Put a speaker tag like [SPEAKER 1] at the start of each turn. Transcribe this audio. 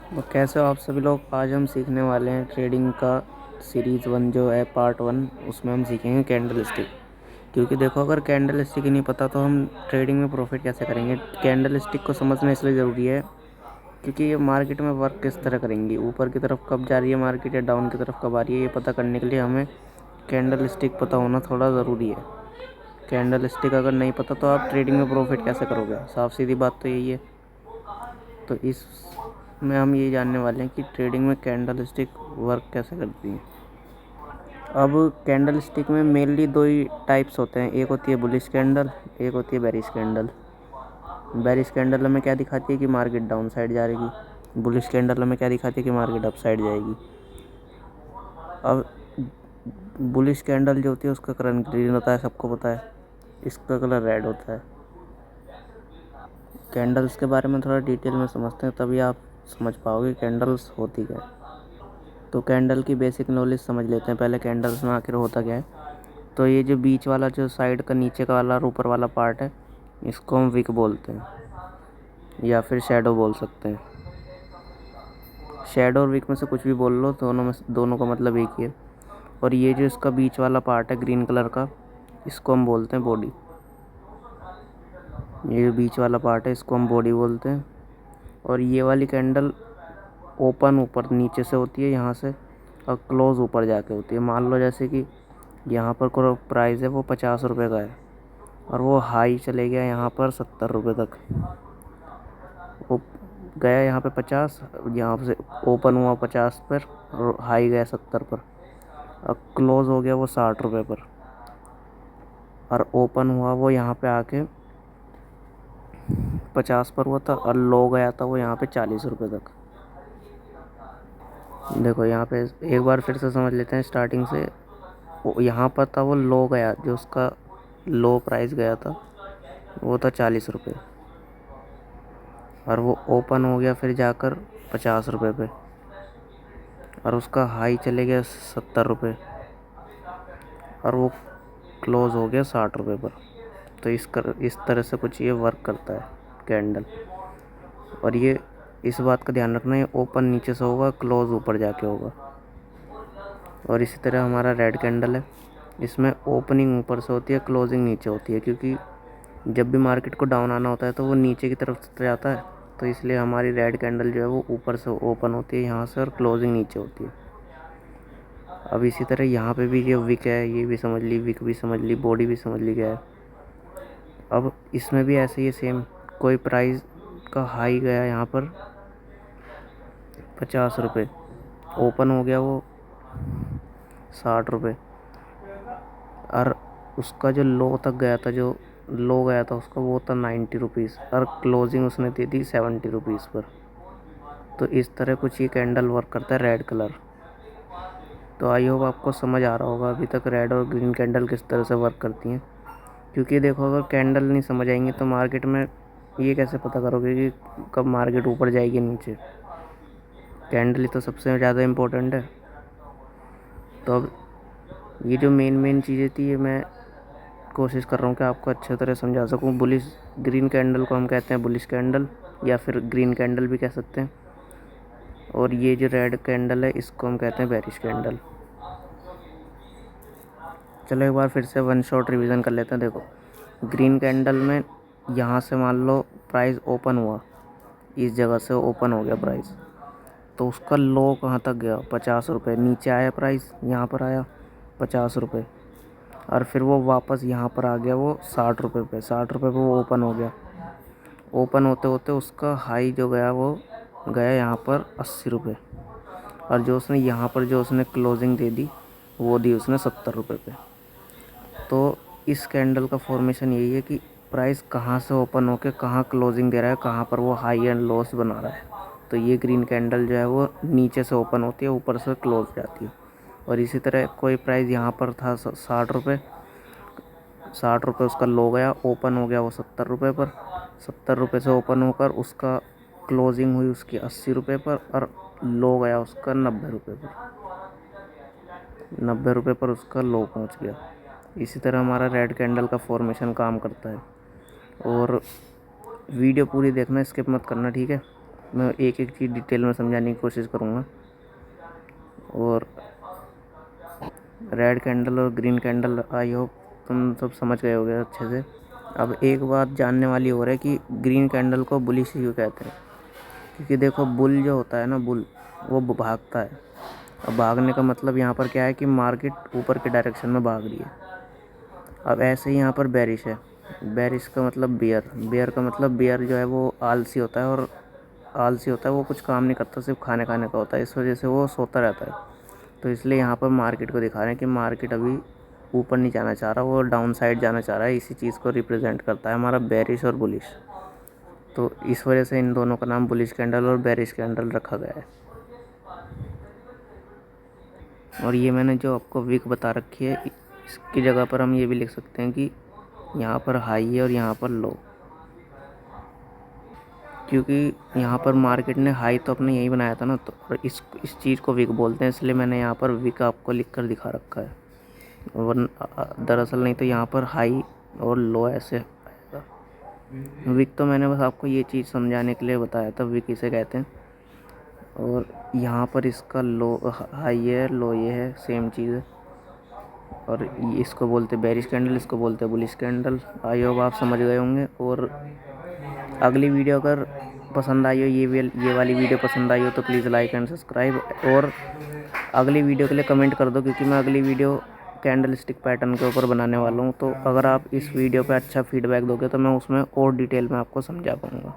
[SPEAKER 1] तो कैसे हो आप सभी लोग। आज हम सीखने वाले हैं ट्रेडिंग का सीरीज़ 1 जो है पार्ट 1। उसमें हम सीखेंगे कैंडल स्टिक। क्योंकि देखो, अगर कैंडल स्टिक ही नहीं पता तो हम ट्रेडिंग में प्रॉफिट कैसे करेंगे। कैंडल स्टिक को समझना इसलिए ज़रूरी है क्योंकि ये मार्केट में वर्क किस तरह करेंगी, ऊपर की तरफ कब जा रही है मार्केट या डाउन की तरफ कब आ रही है, ये पता करने के लिए हमें कैंडल स्टिक पता होना थोड़ा ज़रूरी है। कैंडल स्टिक अगर नहीं पता तो आप ट्रेडिंग में प्रॉफिट कैसे करोगे। साफ सीधी बात तो यही है। तो इस में हम ये जानने वाले हैं कि ट्रेडिंग में कैंडल स्टिक वर्क कैसे करती है। अब कैंडल स्टिक में मेनली दो ही टाइप्स होते हैं, एक होती है बुलिश कैंडल, एक होती है बेरिश कैंडल। बेरिश कैंडल हमें क्या दिखाती है कि मार्केट डाउन साइड जा रहेगी, बुलिश कैंडल हमें क्या दिखाती है कि मार्केट अप साइड जाएगी। अब बुलिश कैंडल जो होती है उसका कलर ग्रीन होता है, सबको पता है। इसका कलर रेड होता है। कैंडल्स के बारे में थोड़ा डिटेल में समझते हैं, तभी आप समझ पाओगे कैंडल्स होती क्या है। तो कैंडल की बेसिक नॉलेज समझ लेते हैं पहले, कैंडल्स में आखिर होता क्या है। तो ये जो बीच वाला, जो साइड का नीचे का वाला और ऊपर वाला पार्ट है, इसको हम विक बोलते हैं या फिर शैडो बोल सकते हैं। शैडो और विक में से कुछ भी बोल लो, दोनों का मतलब एक ही है। और ये जो इसका बीच वाला पार्ट है ग्रीन कलर का, इसको हम बोलते हैं बॉडी। ये जो बीच वाला पार्ट है इसको हम बॉडी बोलते हैं। और ये वाली कैंडल ओपन ऊपर नीचे से होती है यहाँ से, और क्लोज़ ऊपर जाके होती है। मान लो जैसे कि यहाँ पर कोई प्राइस है वो 50 रुपये का है और वो हाई चले गया यहाँ पर 70 रुपये तक। वो गया यहाँ पे 50, यहाँ से ओपन हुआ 50 पर और हाई गया 70 पर, और क्लोज़ हो गया वो 60 रुपये पर, और ओपन हुआ वो यहाँ पे आके 50 पर हुआ था, और लो गया था वो यहाँ पे 40 रुपये तक। देखो यहाँ पे एक बार फिर से समझ लेते हैं स्टार्टिंग से। वो यहाँ पर था, वो लो गया, जो उसका लो प्राइस गया था वो था 40 रुपये, और वो ओपन हो गया फिर जाकर 50 रुपये पे, और उसका हाई चले गया 70 रुपये, और वो क्लोज़ हो गया 60 रुपये पर। तो इस तरह से कुछ ये वर्क करता है कैंडल। और ये इस बात का ध्यान रखना, ये ओपन नीचे से होगा, क्लोज़ ऊपर जाके होगा। और इसी तरह हमारा रेड कैंडल है, इसमें ओपनिंग ऊपर से होती है, क्लोजिंग नीचे होती है। क्योंकि जब भी मार्केट को डाउन आना होता है तो वो नीचे की तरफ से जाता है, तो इसलिए हमारी रेड कैंडल जो है वो ऊपर से ओपन होती है यहाँ से, और क्लोजिंग नीचे होती है। अब इसी तरह यहाँ पे भी जो विक है, ये भी समझ ली, विक भी समझ ली, बॉडी भी समझ ली गया है। अब इसमें भी ऐसे ही सेम, कोई प्राइस का हाई गया यहाँ पर 50 रुपये, ओपन हो गया वो 60 रुपये, और उसका जो लो तक गया था, जो लो गया था उसका वो था 90 रुपीज़, और क्लोजिंग उसने दे दी 70 रुपीज़ पर। तो इस तरह कुछ ये कैंडल वर्क करता है रेड कलर। तो आई होप आपको समझ आ रहा होगा अभी तक रेड और ग्रीन कैंडल किस तरह से वर्क करती हैं। क्योंकि देखो, अगर कैंडल नहीं समझ आएंगे तो मार्केट में ये कैसे पता करोगे कि कब मार्केट ऊपर जाएगी नीचे। कैंडल ही तो सबसे ज़्यादा इम्पोर्टेंट है। तो अब ये जो मेन चीज़ें थी, ये मैं कोशिश कर रहा हूँ कि आपको अच्छे तरह समझा सकूँ। बुलिश ग्रीन कैंडल को हम कहते हैं बुलिश कैंडल, या फिर ग्रीन कैंडल भी कह सकते हैं। और ये जो रेड कैंडल है इसको हम कहते हैं बेरिश कैंडल। चलो एक बार फिर से वन शॉट रिवीजन कर लेते हैं। देखो, ग्रीन कैंडल में यहाँ से मान लो प्राइस ओपन हुआ, इस जगह से ओपन हो गया प्राइस, तो उसका लो कहाँ तक गया, 50 रुपये। नीचे आया प्राइस, यहाँ पर आया 50 रुपये, और फिर वो वापस यहाँ पर आ गया वो 60 रुपये पे। 60 रुपये पे वो ओपन हो गया। ओपन होते होते उसका हाई जो गया वो गया यहाँ पर 80 रुपये, और जो उसने यहाँ पर जो उसने क्लोजिंग दे दी वो दी उसने 70 रुपये पे। तो इस कैंडल का फॉर्मेशन यही है कि प्राइस कहाँ से ओपन होकर कहाँ क्लोजिंग दे रहा है, कहाँ पर वो हाई एंड लॉस बना रहा है। तो ये ग्रीन कैंडल जो है वो नीचे से ओपन होती है, ऊपर से क्लोज जाती है। और इसी तरह कोई प्राइस यहाँ पर था 60 रुपये, 60 रुपये उसका लो गया, ओपन हो गया वो 70 रुपये पर। 70 रुपये से ओपन होकर उसका क्लोजिंग हुई उसकी 80 रुपये पर, और लो गया उसका 90 रुपये पर। 90 रुपये पर उसका लो पहुंच गया। इसी तरह हमारा रेड कैंडल का फॉर्मेशन काम करता है। और वीडियो पूरी देखना, स्किप मत करना, ठीक है। मैं एक एक चीज़ डिटेल में समझाने की कोशिश करूँगा। और रेड कैंडल और ग्रीन कैंडल आई होप तुम सब समझ गए होगे अच्छे से। अब एक बात जानने वाली हो रहा है कि ग्रीन कैंडल को बुलिश क्यों कहते हैं। क्योंकि देखो बुल जो होता है ना, बुल वो भागता है। अब भागने का मतलब यहाँ पर क्या है कि मार्केट ऊपर के डायरेक्शन में भाग रही है। अब ऐसे ही यहाँ पर बेरिश है। बेरिश का मतलब बियर, बियर का मतलब बियर जो है वो आलसी होता है, और आलसी होता है वो कुछ काम नहीं करता, सिर्फ खाने खाने का होता है। इस वजह से वो सोता रहता है। तो इसलिए यहाँ पर मार्केट को दिखा रहे हैं कि मार्केट अभी ऊपर नहीं जाना चाह रहा, वो डाउन साइड जाना चाह रहा है। इसी चीज़ को रिप्रेजेंट करता है हमारा बेरिश और बुलिश। तो इस वजह से इन दोनों का नाम बुलिश कैंडल और बेरिश कैंडल रखा गया है। और ये मैंने जो आपको विक बता रखी है, इसकी जगह पर हम ये भी लिख सकते हैं कि यहाँ पर हाई है और यहाँ पर लो। क्योंकि यहाँ पर मार्केट ने हाई तो अपने यही बनाया था ना, तो और इस चीज़ को विक बोलते हैं, इसलिए मैंने यहाँ पर विक आपको लिख कर दिखा रखा है। दरअसल नहीं तो यहाँ पर हाई और लो ऐसे आएगा। विक तो मैंने बस आपको ये चीज़ समझाने के लिए बताया था, विक इसे कहते हैं। और यहाँ पर इसका लो हाई है, लो ये है, सेम चीज़ है। और इसको बोलते बेरिश कैंडल, इसको बोलते बुलिश कैंडल। आई होप आप समझ गए होंगे। और अगली वीडियो अगर पसंद आई हो, ये वाली वीडियो पसंद आई हो तो प्लीज़ लाइक एंड सब्सक्राइब। और अगली वीडियो के लिए कमेंट कर दो, क्योंकि मैं अगली वीडियो कैंडल स्टिक पैटर्न के ऊपर बनाने वाला हूँ। तो अगर आप इस वीडियो पे अच्छा फीडबैक दोगे तो मैं उसमें और डिटेल में आपको समझा पाऊँगा।